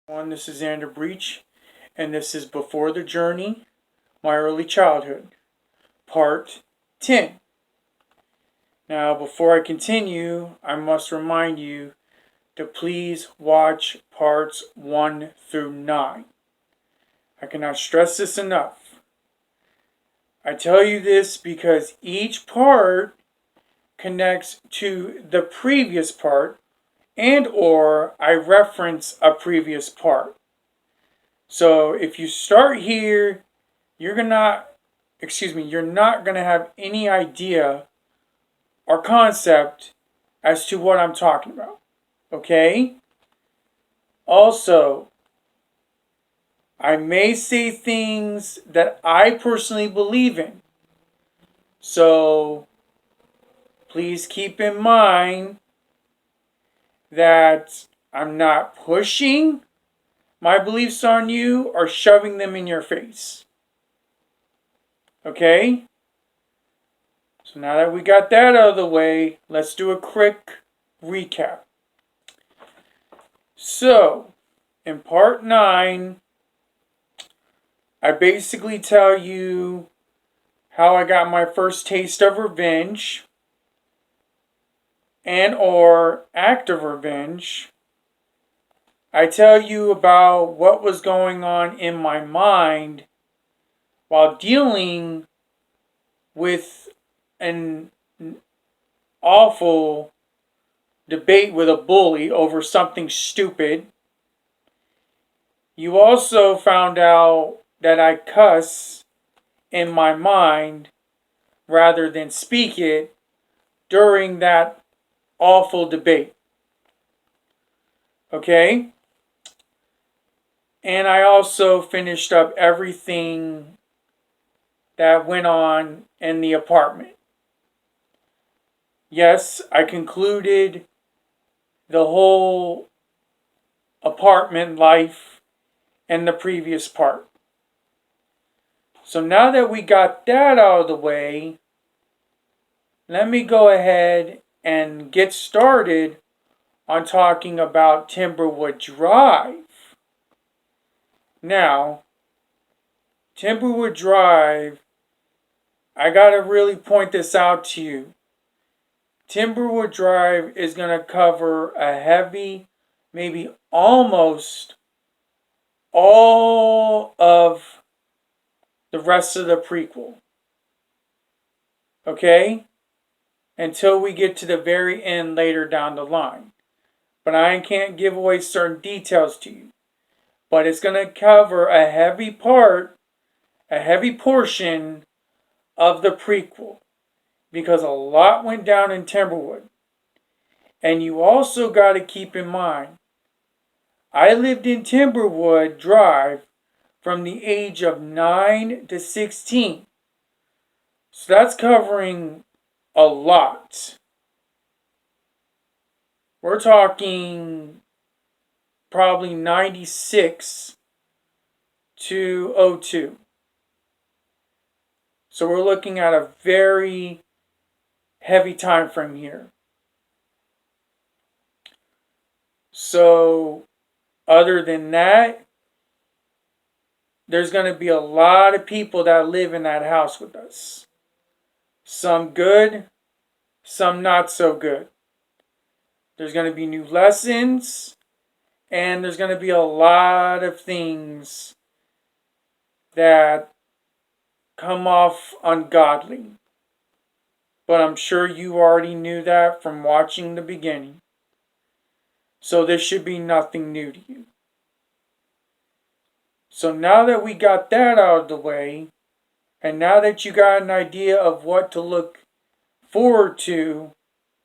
This is Xander Breach, and this is Before the Journey, My Early Childhood, Part 10. Now, before I continue, I must remind you to please watch parts 1 through 9. I cannot stress this enough. I tell you this because each part connects to the previous part and or I reference a previous part. So if you start here, you're not going to have any idea or concept as to what I'm talking about. Okay? Also, I may say things that I personally believe in. So please keep in mind that I'm not pushing my beliefs on you or shoving them in your face. Okay? So now that we got that out of the way, let's do a quick recap. So, in part 9, I basically tell you how I got my first taste of revenge and or act of revenge. I tell you about what was going on in my mind while dealing with an awful debate with a bully over something stupid. You also found out that I cuss in my mind rather than speak it during that awful debate. Okay? And I also finished up everything that went on in the apartment. Yes, I concluded the whole apartment life in the previous part. So now that we got that out of the way, let me go ahead and get started on talking about Timberwood Drive. Now, Timberwood Drive, I gotta really point this out to you. Timberwood Drive is gonna cover a heavy, maybe almost all of the rest of the prequel. Okay? Until we get to the very end later down the line. But I can't give away certain details to you. But it's going to cover a heavy portion of the prequel. Because a lot went down in Timberwood. And you also got to keep in mind, I lived in Timberwood Drive from the age of 9 to 16. So that's covering a lot. We're talking probably 96 to 02. So we're looking at a very heavy time frame here. So other than that, there's going to be a lot of people that live in that house with us. Some good, some not so good. There's going to be new lessons, and there's going to be a lot of things that come off ungodly. But I'm sure you already knew that from watching the beginning. So this should be nothing new to you. So now that we got that out of the way, and now that you got an idea of what to look forward to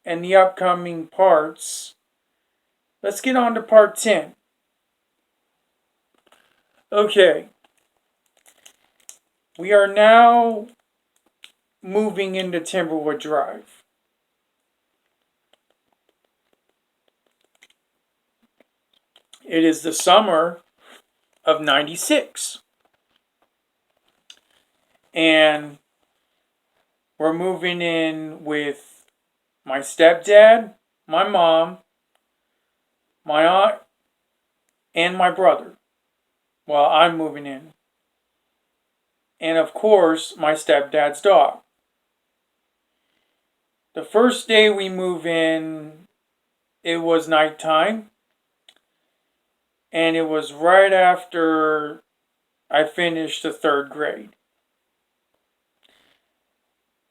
in the upcoming parts, let's get on to part 10. Okay. We are now moving into Timberwood Drive. It is the summer of 96. And we're moving in with my stepdad, my mom, my aunt, and my brother while I'm moving in. And of course, my stepdad's dog. The first day we move in, it was nighttime. And it was right after I finished the third grade.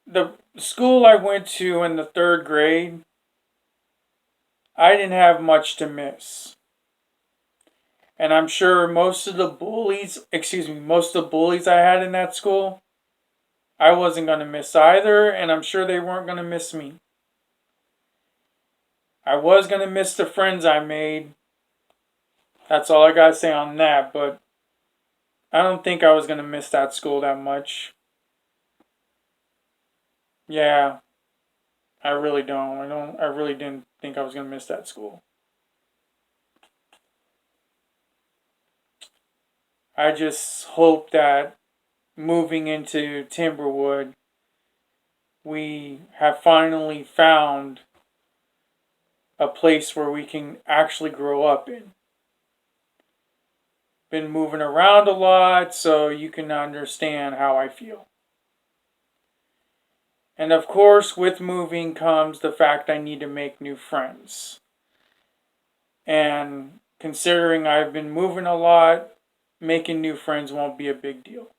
The school I went to in the third grade, I didn't have much to miss. And I'm sure most of the bullies I had in that school, I wasn't going to miss either, and I'm sure they weren't going to miss me. I was going to miss the friends I made. That's all I got to say on that, but I don't think I was going to miss that school that much. Yeah, I really don't. I really didn't think I was going to miss that school. I just hope that moving into Timberwood, we have finally found a place where we can actually grow up in. Been moving around a lot, so you can understand how I feel. And of course, with moving comes the fact I need to make new friends. And considering I've been moving a lot, making new friends won't be a big deal.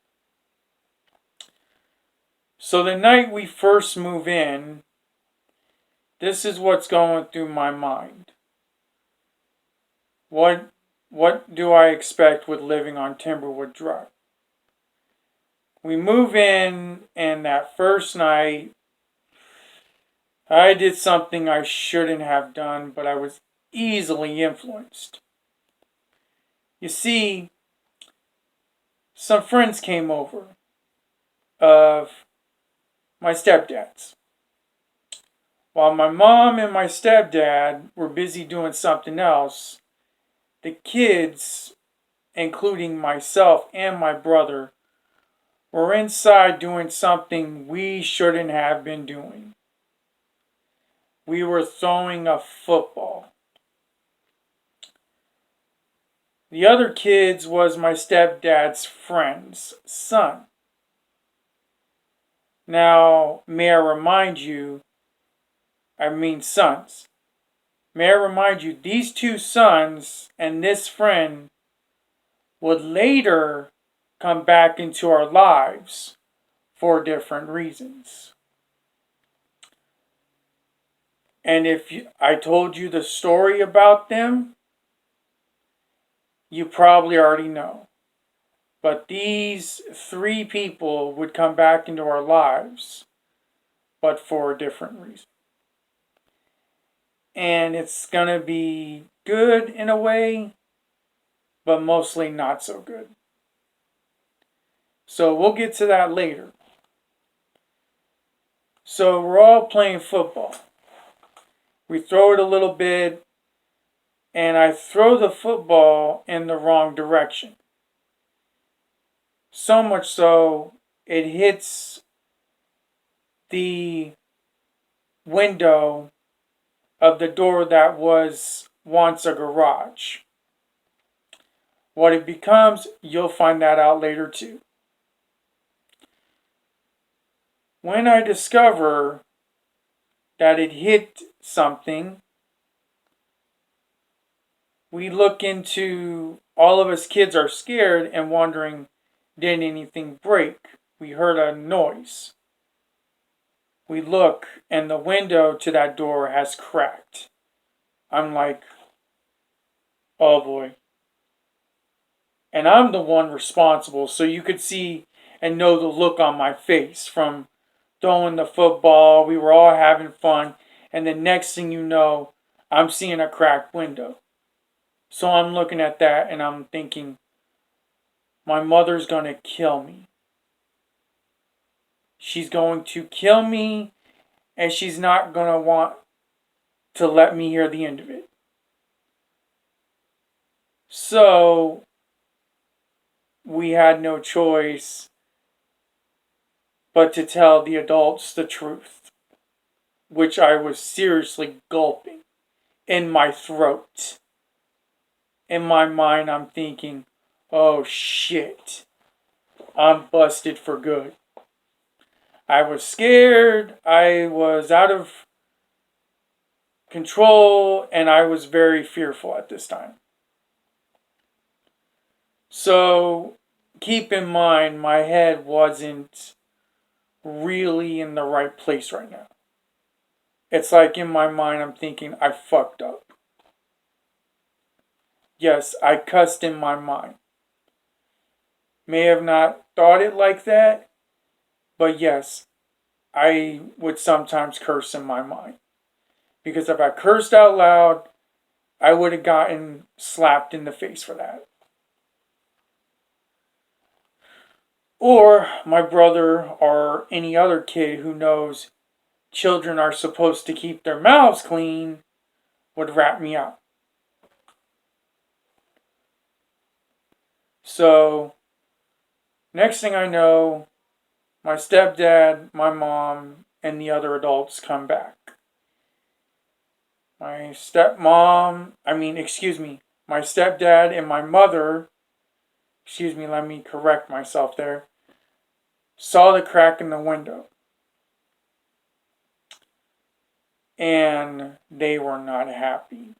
So the night we first move in, this is what's going through my mind. What do I expect with living on Timberwood Drive? We move in, and that first night, I did something I shouldn't have done, but I was easily influenced. You see, some friends came over of my stepdad's. While my mom and my stepdad were busy doing something else, the kids, including myself and my brother, were inside doing something we shouldn't have been doing. We were throwing a football. The other kids was my stepdad's friend's son. Now, may I remind you, sons. May I remind you, these two sons and this friend would later come back into our lives for different reasons. And if I told you the story about them, you probably already know. But these three people would come back into our lives, but for a different reason. And it's going to be good in a way, but mostly not so good. So we'll get to that later. So we're all playing football. We throw it a little bit, and I throw the football in the wrong direction. So much so, it hits the window of the door that was once a garage. What it becomes, you'll find that out later too. When I discover that it hit something, we look into, all of us kids are scared and wondering, did anything break? We heard a noise. We look, and the window to that door has cracked. I'm like, oh boy. And I'm the one responsible, so you could see and know the look on my face from throwing the football. We were all having fun, and the next thing you know, I'm seeing a cracked window. So I'm looking at that and I'm thinking, my mother's going to kill me. She's going to kill me, and she's not going to want to let me hear the end of it. So we had no choice but to tell the adults the truth, which I was seriously gulping in my throat. in my mind, I'm thinking, oh shit, I'm busted for good. I was scared, I was out of control, and I was very fearful at this time. So, keep in mind, my head wasn't really in the right place right now. It's like in my mind, I'm thinking, I fucked up. Yes, I cussed in my mind. May have not thought it like that, but yes, I would sometimes curse in my mind. Because if I cursed out loud, I would have gotten slapped in the face for that. Or my brother or any other kid who knows children are supposed to keep their mouths clean would rat me out. So, next thing I know, my stepdad, my mom, and the other adults come back. My stepdad and my mother, let me correct myself there, saw the crack in the window. And they were not happy.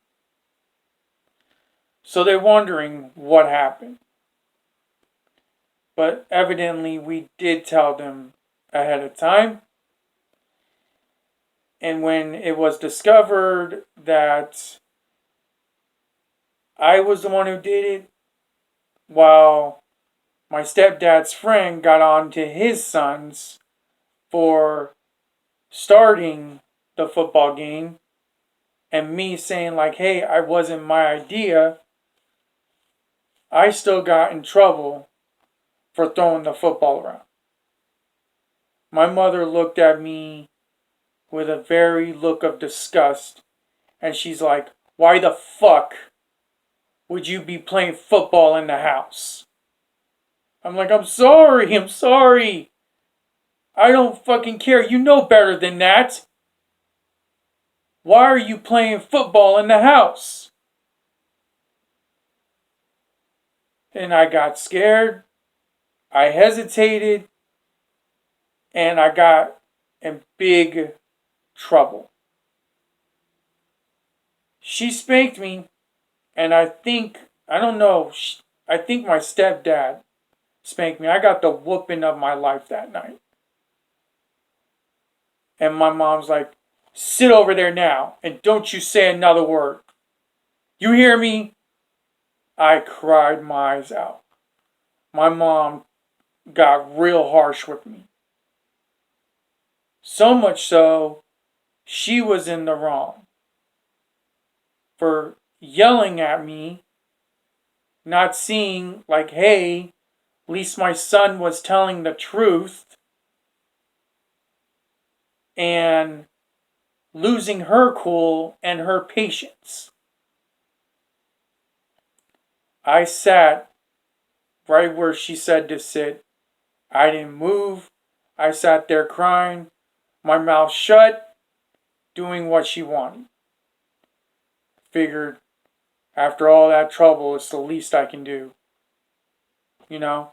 So they're wondering what happened. But evidently we did tell them ahead of time. And when it was discovered that I was the one who did it, while my stepdad's friend got on to his sons for starting the football game, and me saying like, hey, I wasn't my idea, I still got in trouble for throwing the football around. My mother looked at me with a very look of disgust, and she's like, why the fuck would you be playing football in the house? I'm like, I'm sorry. I don't fucking care. You know better than that. Why are you playing football in the house? And I got scared. I hesitated. And I got in big trouble. She spanked me. And I think my stepdad spanked me. I got the whooping of my life that night. And my mom's like, sit over there now and don't you say another word. You hear me? I cried my eyes out. My mom got real harsh with me. So much so, she was in the wrong for yelling at me, not seeing like, hey, at least my son was telling the truth, and losing her cool and her patience. I sat right where she said to sit. I didn't move. I sat there crying, my mouth shut, doing what she wanted. Figured after all that trouble, it's the least I can do. You know?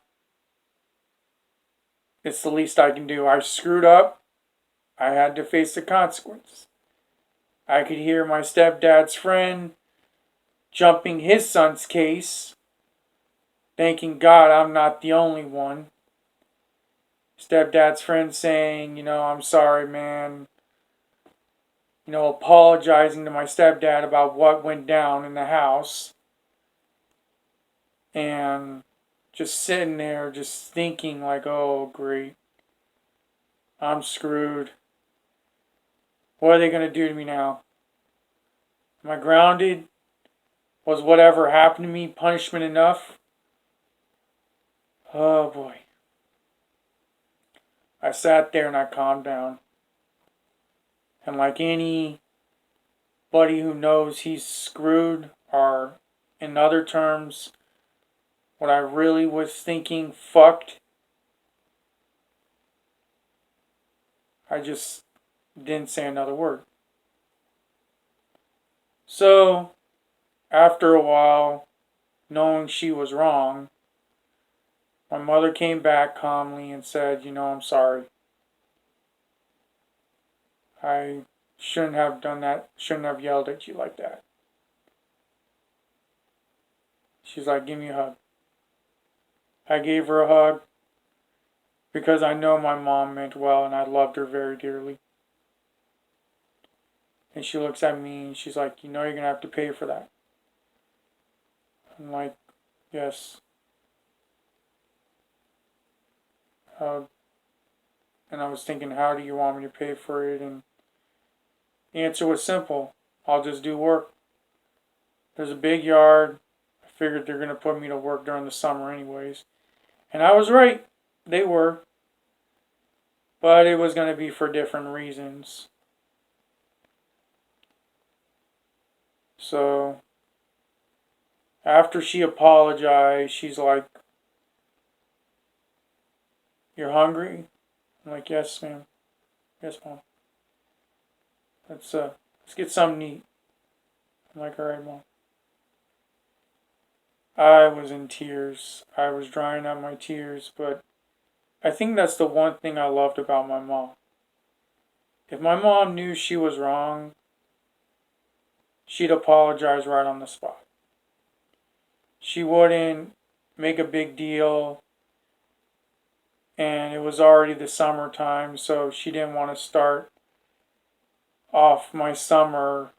It's the least I can do. I screwed up. I had to face the consequences. I could hear my stepdad's friend jumping his son's case, thanking God I'm not the only one. Stepdad's friend saying, I'm sorry, man. Apologizing to my stepdad about what went down in the house. And just sitting there, just thinking like, oh, great. I'm screwed. What are they going to do to me now? Am I grounded? Was whatever happened to me punishment enough? Oh, boy. I sat there and I calmed down. And like anybody who knows he's screwed, or in other terms, what I really was thinking fucked, I just didn't say another word. So, after a while, knowing she was wrong. My mother came back calmly and said, I'm sorry. I shouldn't have done that, shouldn't have yelled at you like that. She's like, give me a hug. I gave her a hug because I know my mom meant well and I loved her very dearly. And she looks at me and she's like, you're going to have to pay for that. I'm like, yes. And I was thinking, how do you want me to pay for it? And the answer was simple. I'll just do work. There's a big yard. I figured they're going to put me to work during the summer anyways. And I was right. They were. But it was going to be for different reasons. So, after she apologized, she's like, you're hungry? I'm like, yes, ma'am. Yes, mom. Let's get something to eat. I'm like, alright, mom. I was in tears. I was drying out my tears, but I think that's the one thing I loved about my mom. If my mom knew she was wrong, she'd apologize right on the spot. She wouldn't make a big deal, and it was already the summertime, so she didn't want to start off my summer,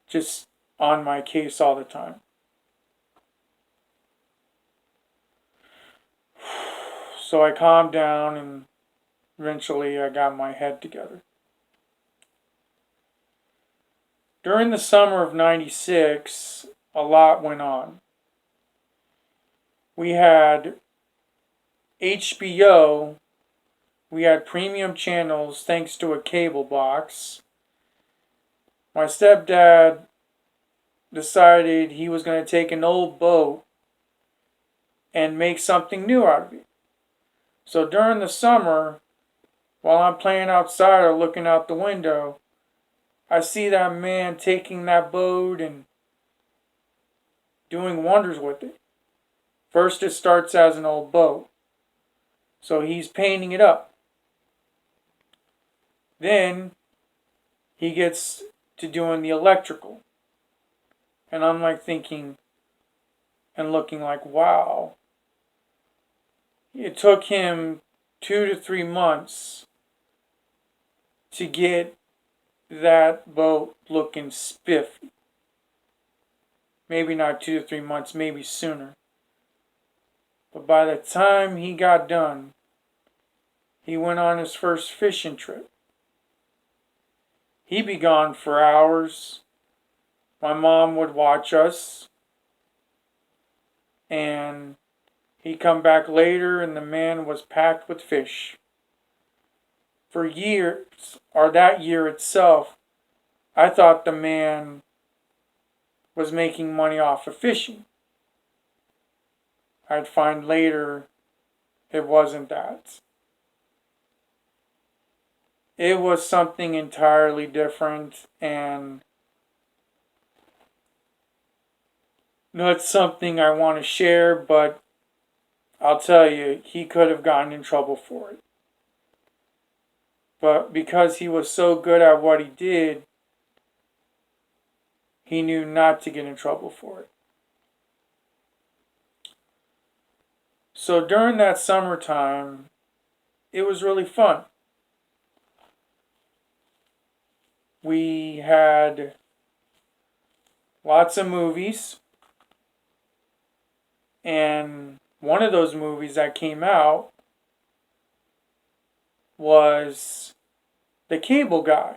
just on my case all the time. So I calmed down and eventually I got my head together. During the summer of '96, a lot went on. We had HBO, we had premium channels thanks to a cable box. My stepdad decided he was going to take an old boat and make something new out of it. So during the summer, while I'm playing outside or looking out the window, I see that man taking that boat and doing wonders with it. First, it starts as an old boat. So he's painting it up. Then he gets to doing the electrical. And I'm like thinking and looking like, wow. It took him 2 to 3 months to get that boat looking spiffy. Maybe not 2 to 3 months, maybe sooner. But by the time he got done, he went on his first fishing trip. He'd be gone for hours. My mom would watch us. And he'd come back later and the man was packed with fish. For years, or that year itself, I thought the man was making money off of fishing. I'd find later it wasn't that. It was something entirely different, and not something I want to share, but I'll tell you, he could have gotten in trouble for it. But because he was so good at what he did, he knew not to get in trouble for it. So during that summertime, it was really fun. We had lots of movies. And one of those movies that came out was The Cable Guy.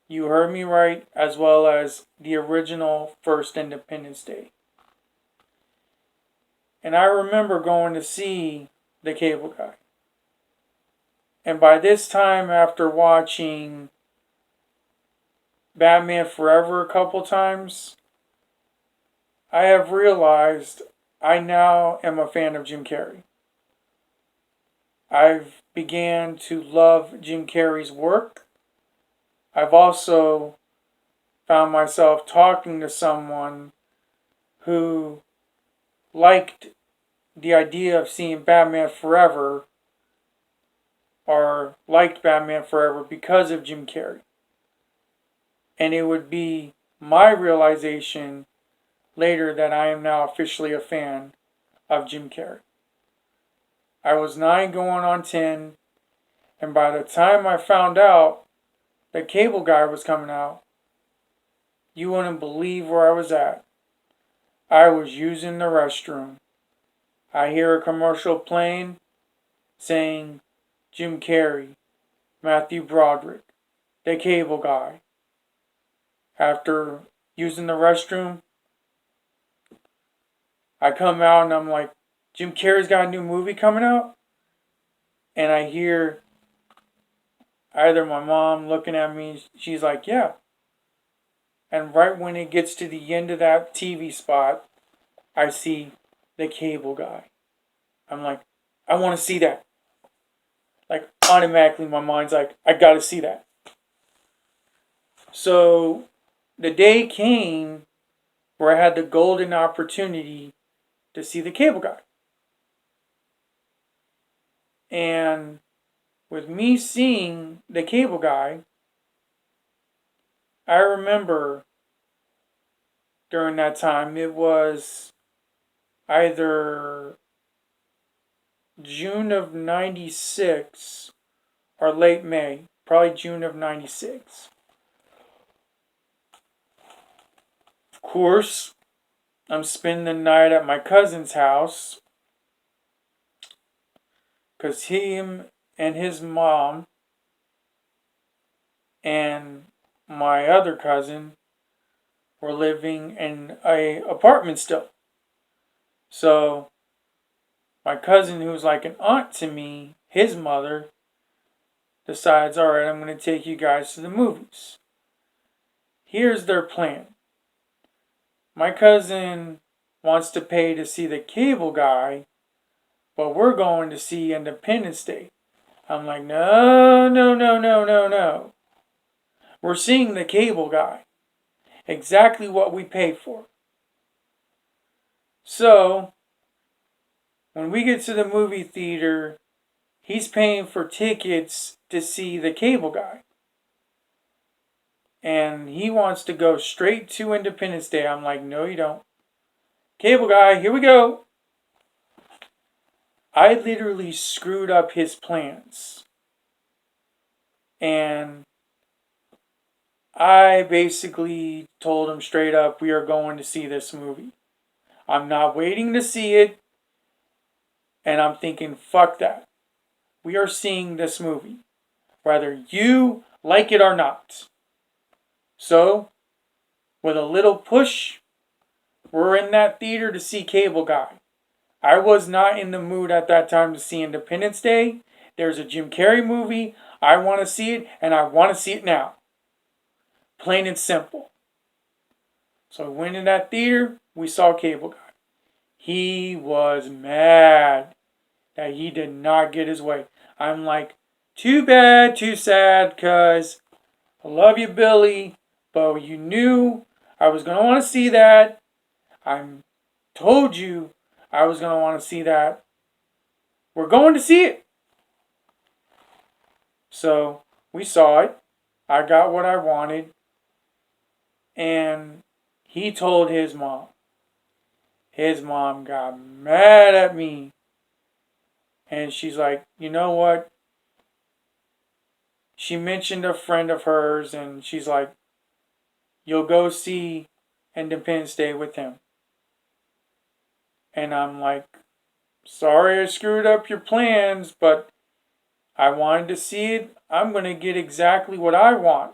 You heard me right, as well as the original First Independence Day. And I remember going to see The Cable Guy. And by this time, after watching Batman Forever a couple times, I have realized I now am a fan of Jim Carrey. I've began to love Jim Carrey's work. I've also found myself talking to someone who liked the idea of seeing Batman Forever, or liked Batman Forever because of Jim Carrey. And it would be my realization later that I am now officially a fan of Jim Carrey. I was 9 going on 10, and by the time I found out that Cable Guy was coming out, you wouldn't believe where I was at. I was using the restroom. I hear a commercial playing saying Jim Carrey, Matthew Broderick, the Cable Guy. After using the restroom, I come out and I'm like, Jim Carrey's got a new movie coming out? And I hear either my mom looking at me, she's like, yeah. And right when it gets to the end of that TV spot, I see the Cable Guy. I'm like, I want to see that. Like, automatically my mind's like, I gotta see that. So the day came where I had the golden opportunity to see the Cable Guy. And with me seeing the Cable Guy, I remember during that time, it was either June of 96 or late May, probably June of 96. Of course, I'm spending the night at my cousin's house because him and his mom and my other cousin were living in an apartment still. So my cousin, who's like an aunt to me, his mother, decides, all right, I'm going to take you guys to the movies. Here's their plan. My cousin wants to pay to see the Cable Guy, but we're going to see Independence Day. I'm like, no, no, no, no, no, no. We're seeing the Cable Guy. Exactly what we paid for. So, when we get to the movie theater, he's paying for tickets to see the Cable Guy. And he wants to go straight to Independence Day. I'm like, no, you don't. Cable Guy, here we go. I literally screwed up his plans. And I basically told him straight up, we are going to see this movie. I'm not waiting to see it. And I'm thinking, fuck that. We are seeing this movie, whether you like it or not. So, with a little push, we're in that theater to see Cable Guy. I was not in the mood at that time to see Independence Day. There's a Jim Carrey movie. I want to see it, and I want to see it now. Plain and simple. So we went in that theater. We saw Cable Guy. He was mad that he did not get his way. I'm like, too bad, too sad, because I love you, Billy, but you knew I was going to want to see that. I told you I was going to want to see that. We're going to see it. So we saw it. I got what I wanted. And he told his mom. His mom got mad at me. And she's like, you know what? She mentioned a friend of hers, and she's like, you'll go see Independence Day with him. And I'm like, sorry I screwed up your plans, but I wanted to see it. I'm going to get exactly what I want.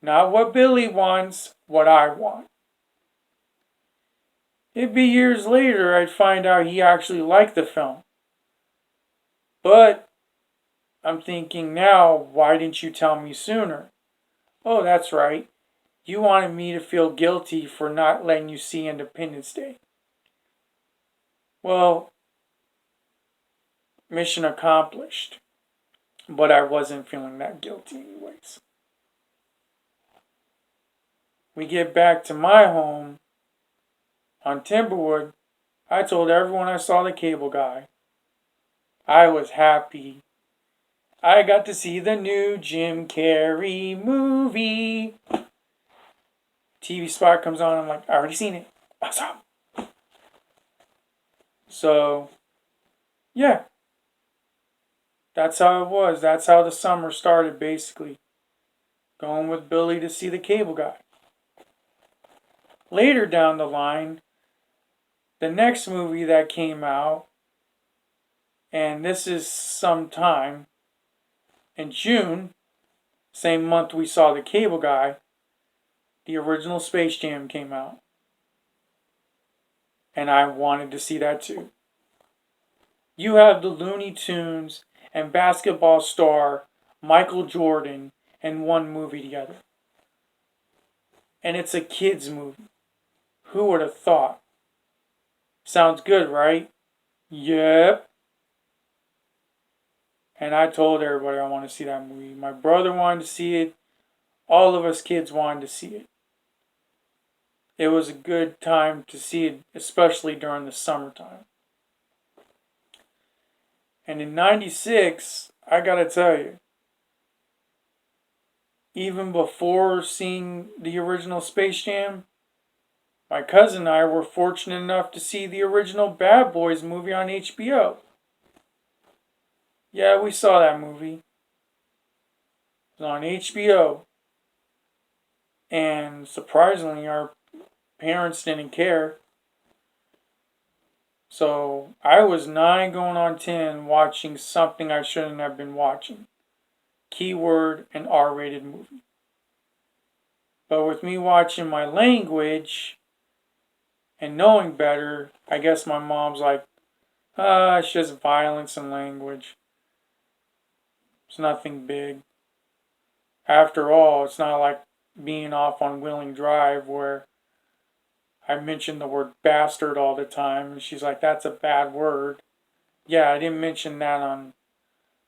Not what Billy wants, what I want. It'd be years later I'd find out he actually liked the film. But I'm thinking now, why didn't you tell me sooner? Oh, that's right. You wanted me to feel guilty for not letting you see Independence Day. Well, mission accomplished. But I wasn't feeling that guilty anyways. we get back to my home on Timberwood, I told everyone I saw the cable guy. I was happy. I got to see the new Jim Carrey movie. TV spot comes on, I'm like, I already seen it. Awesome. So, yeah. That's how it was. That's how the summer started, basically. Going with Billy to see the cable guy. Later down the line, the next movie that came out, and this is sometime in June, same month we saw the cable guy, the original Space Jam came out. And I wanted to see that too. You have the Looney Tunes and basketball star Michael Jordan in one movie together. And it's a kids movie. Who would have thought? Sounds good, right? Yep. And I told everybody I want to see that movie. My brother wanted to see it. All of us kids wanted to see it. It was a good time to see it, especially during the summertime. And in '96, I gotta tell you, even before seeing the original Space Jam, my cousin and I were fortunate enough to see the original Bad Boys movie on HBO. Yeah, we saw that movie. It was on HBO. And surprisingly, our parents didn't care. So I was 9 going on 10 watching something I shouldn't have been watching. Keyword, an R-rated movie. But with me watching my language and knowing better, I guess my mom's like, it's just violence and language. It's nothing big. After all, it's not like being off on Wheeling Drive where I mention the word bastard all the time. And she's like, that's a bad word. Yeah, I didn't mention that on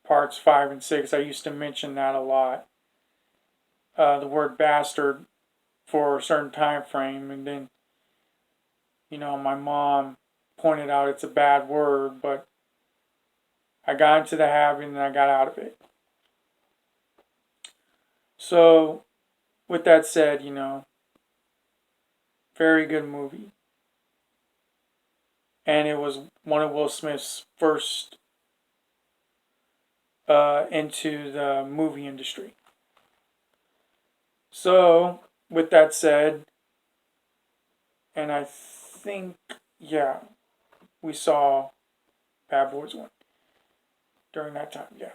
parts 5 and 6. I used to mention that a lot. The word bastard for a certain time frame. And then, my mom pointed out it's a bad word, but I got into the habit and I got out of it. So, with that said, very good movie. And it was one of Will Smith's first into the movie industry. So, with that said, and I think, we saw Bad Boys 1 during that time, yeah.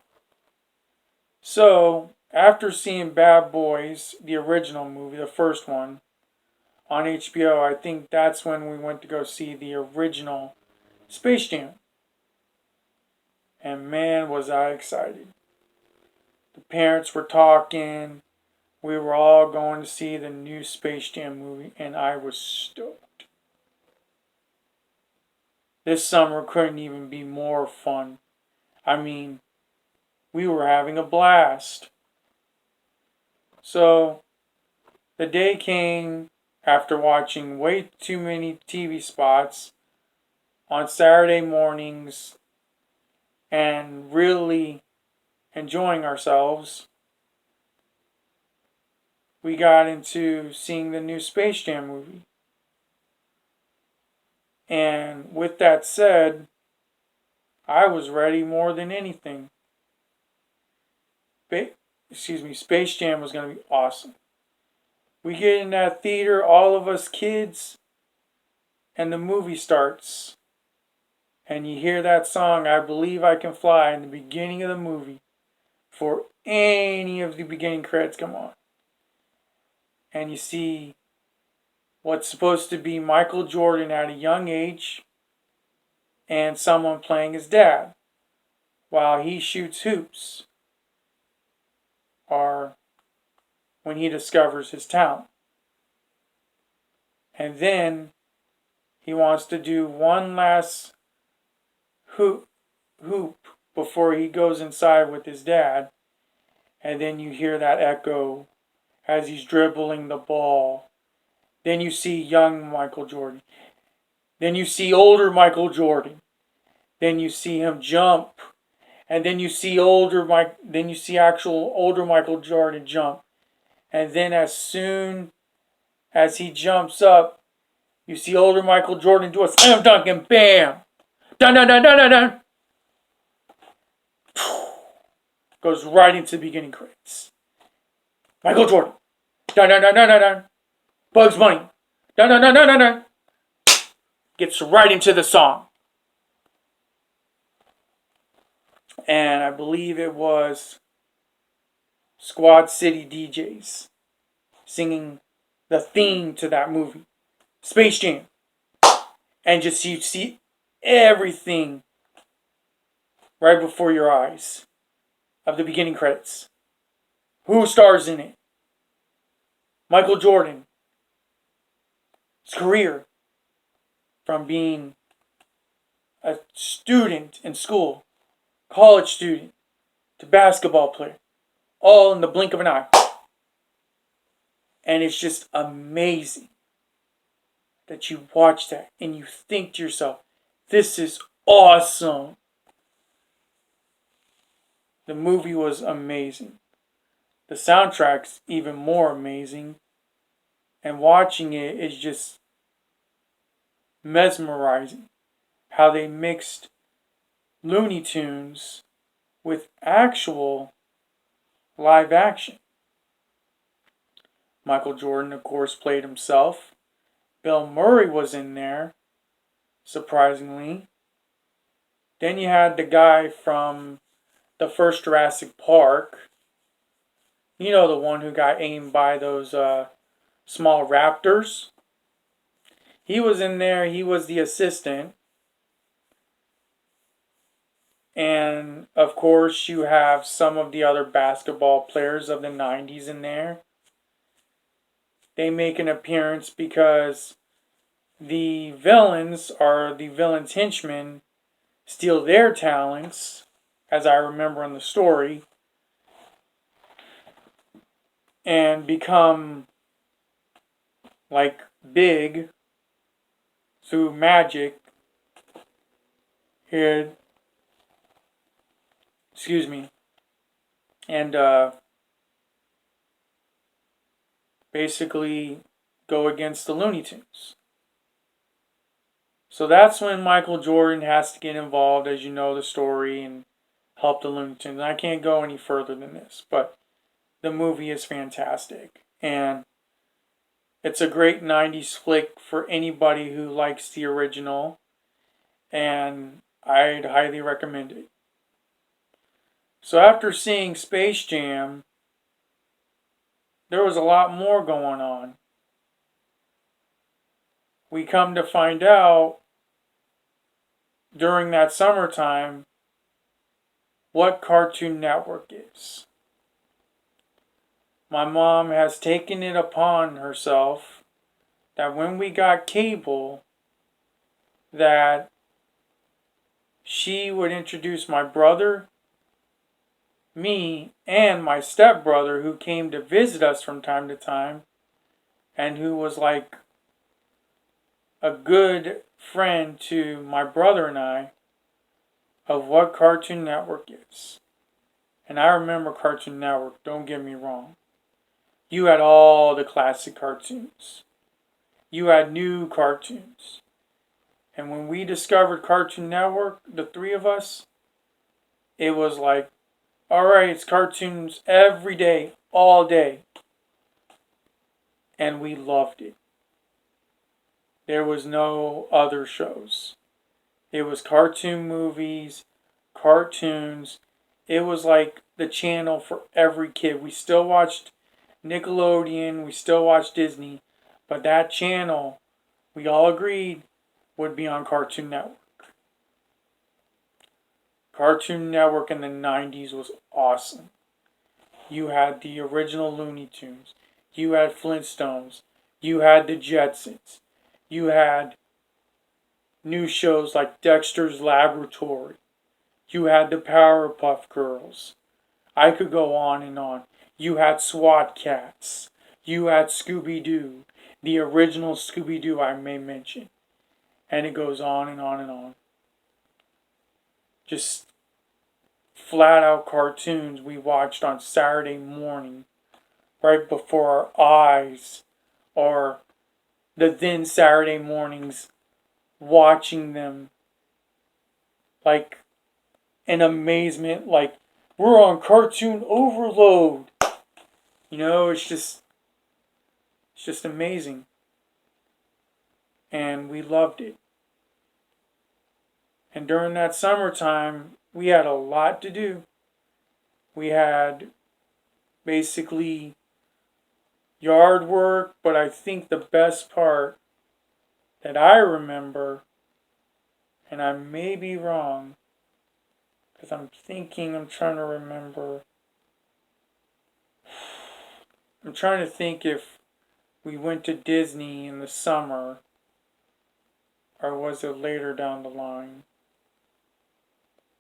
So, after seeing Bad Boys, the original movie, the first one, on HBO, I think that's when we went to go see the original Space Jam. And man, was I excited. The parents were talking. We were all going to see the new Space Jam movie, and I was stoked. This summer couldn't even be more fun. I mean, we were having a blast. So, the day came after watching way too many TV spots on Saturday mornings and really enjoying ourselves. We got into seeing the new Space Jam movie. And with that said, I was ready more than anything. Space Jam was going to be awesome. We get in that theater, all of us kids, and the movie starts. And you hear that song, I Believe I Can Fly, in the beginning of the movie. Before any of the beginning credits come on. And you see what's supposed to be Michael Jordan at a young age and someone playing his dad while he shoots hoops, or when he discovers his talent. And then he wants to do one last hoop before he goes inside with his dad, and then you hear that echo as he's dribbling the ball Then you see young Michael Jordan. Then you see older Michael Jordan. Then you see him jump. And then you see actual older Michael Jordan jump. And then as soon as he jumps up, you see older Michael Jordan do a slam dunk and bam! Dun dun dun dun dun dun! Goes right into the beginning credits. Michael Jordan. Dun dun dun dun dun dun. Bugs Bunny. Dun dun dun dun dun dun. Gets right into the song. And I believe it was Squad City DJs singing the theme to that movie. Space Jam. And just you see everything right before your eyes of the beginning credits. Who stars in it? Michael Jordan. His career from being a student in school, college student, to basketball player, all in the blink of an eye. And it's just amazing that you watch that and you think to yourself, this is awesome. The movie was amazing. The soundtrack's even more amazing. And watching it is just mesmerizing. How they mixed Looney Tunes with actual live action. Michael Jordan, of course, played himself. Bill Murray was in there, surprisingly. Then you had the guy from the first Jurassic Park. You know, the one who got aimed by those small raptors. He was in there. He was the assistant. And, of course, you have some of the other basketball players of the 90s in there. They make an appearance because the villains henchmen steal their talents, as I remember in the story, and become like big through magic. Here, excuse me, and basically go against the Looney Tunes. So that's when Michael Jordan has to get involved, as you know the story, and help the Looney Tunes. I can't go any further than this, but the movie is fantastic. And it's a great 90s flick for anybody who likes the original. And I'd highly recommend it. So after seeing Space Jam, there was a lot more going on. We come to find out during that summertime what Cartoon Network is. My mom has taken it upon herself that when we got cable, that she would introduce my brother, me, and my stepbrother, who came to visit us from time to time, and who was like a good friend to my brother and I, of what Cartoon Network is. And I remember Cartoon Network, don't get me wrong. You had all the classic cartoons. You had new cartoons. And when we discovered Cartoon Network, the three of us, it was like, alright, it's cartoons every day, all day. And we loved it. There was no other shows. It was cartoon movies, cartoons. It was like the channel for every kid. We still watched Nickelodeon, we still watched Disney, but that channel, we all agreed, would be on Cartoon Network. Cartoon Network in the 90s was awesome. You had the original Looney Tunes. You had Flintstones. You had the Jetsons. You had new shows like Dexter's Laboratory. You had the Powerpuff Girls. I could go on and on. You had SWAT Cats. You had Scooby-Doo. the original Scooby-Doo, I may mention. And it goes on and on and on. Just flat out cartoons we watched on Saturday morning, right before our eyes, or the then Saturday mornings, watching them like in amazement, like we're on cartoon overload. You know, it's just amazing. And we loved it. And during that summertime, we had a lot to do. We had basically yard work, but I think the best part that I remember, and I may be wrong, because I'm trying to remember. I'm trying to think if we went to Disney in the summer, or was it later down the line?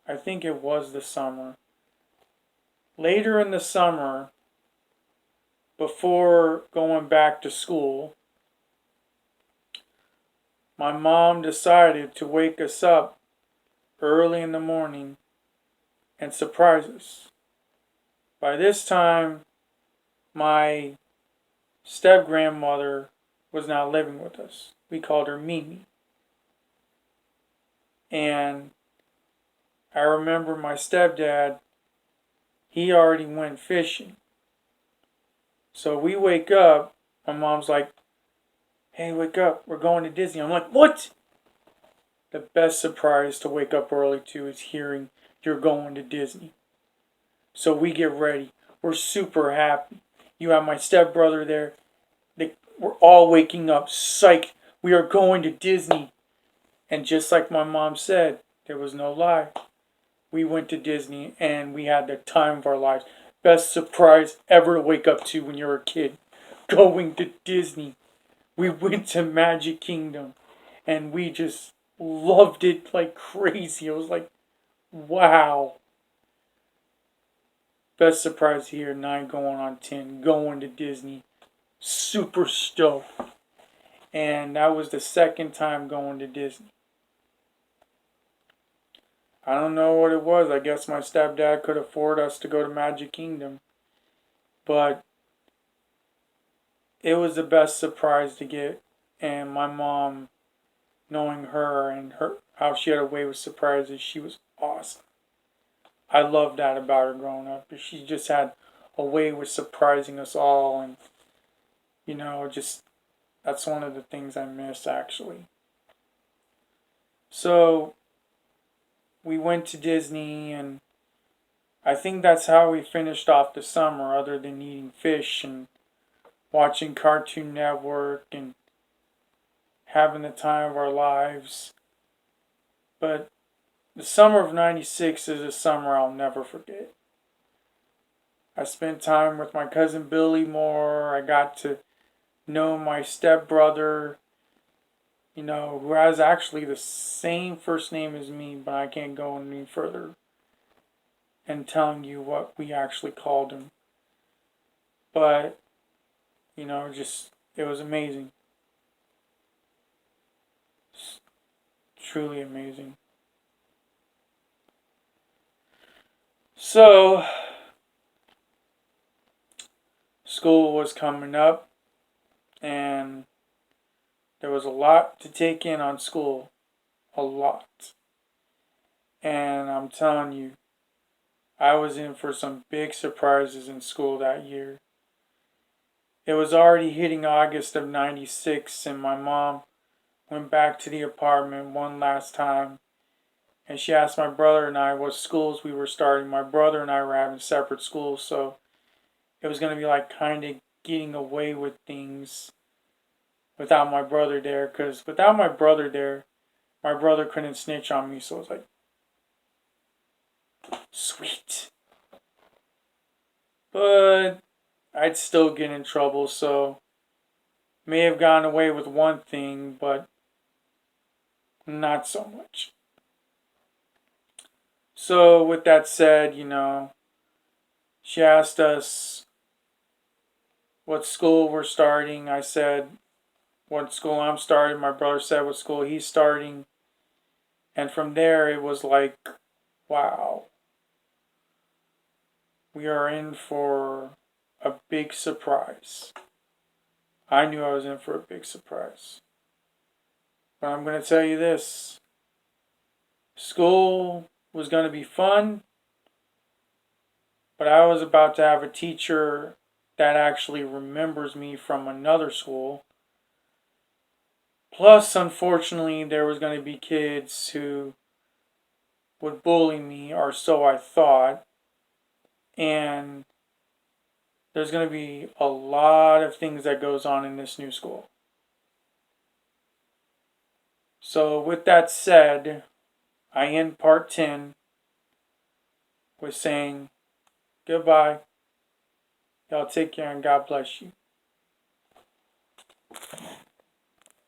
I think it was the summer. Later in the summer, before going back to school, my mom decided to wake us up early in the morning and surprise us. By this time, my step-grandmother was now living with us. We called her Mimi. And I remember my stepdad, he already went fishing. So we wake up, my mom's like, hey, wake up, we're going to Disney. I'm like, what? The best surprise to wake up early to is hearing you're going to Disney. So we get ready. We're super happy. You have my stepbrother there. We're all waking up, psyched. We are going to Disney. And just like my mom said, there was no lie. We went to Disney and we had the time of our lives. Best surprise ever to wake up to when you're a kid. Going to Disney. We went to Magic Kingdom and we just loved it like crazy. It was like, wow. Best surprise here, 9 going on 10. Going to Disney. Super stoked. And that was the second time going to Disney. I don't know what it was. I guess my stepdad could afford us to go to Magic Kingdom. But it was the best surprise to get. And my mom, knowing her and her how she had a way with surprises, she was awesome. I loved that about her growing up. She just had a way with surprising us all. And, you know, just that's one of the things I miss, actually. So we went to Disney, and I think that's how we finished off the summer, other than eating fish and watching Cartoon Network and having the time of our lives. But the summer of '96 is a summer I'll never forget. I spent time with my cousin Billy more. I got to know my stepbrother, you know, who has actually the same first name as me, but I can't go any further and telling you what we actually called him. But, you know, just, it was amazing. It's truly amazing. So, school was coming up, and there was a lot to take in on school. A lot. And I'm telling you, I was in for some big surprises in school that year. It was already hitting August of '96, and my mom went back to the apartment one last time, and she asked my brother and I what schools we were starting. My brother and I were having separate schools, so it was going to be like kind of getting away with things without my brother there, because without my brother there, my brother couldn't snitch on me, so it was like, sweet. But I'd still get in trouble, so may have gotten away with one thing, but not so much. So with that said, you know, she asked us what school we're starting. I said what school I'm starting. My brother said what school he's starting. And from there, it was like, wow, we are in for a big surprise. I knew I was in for a big surprise. But I'm going to tell you this. School was going to be fun, but I was about to have a teacher that actually remembers me from another school. Plus, unfortunately, there was going to be kids who would bully me, or so I thought. And there's going to be a lot of things that goes on in this new school. So with that said, I end part 10 with saying goodbye. Y'all take care and God bless you.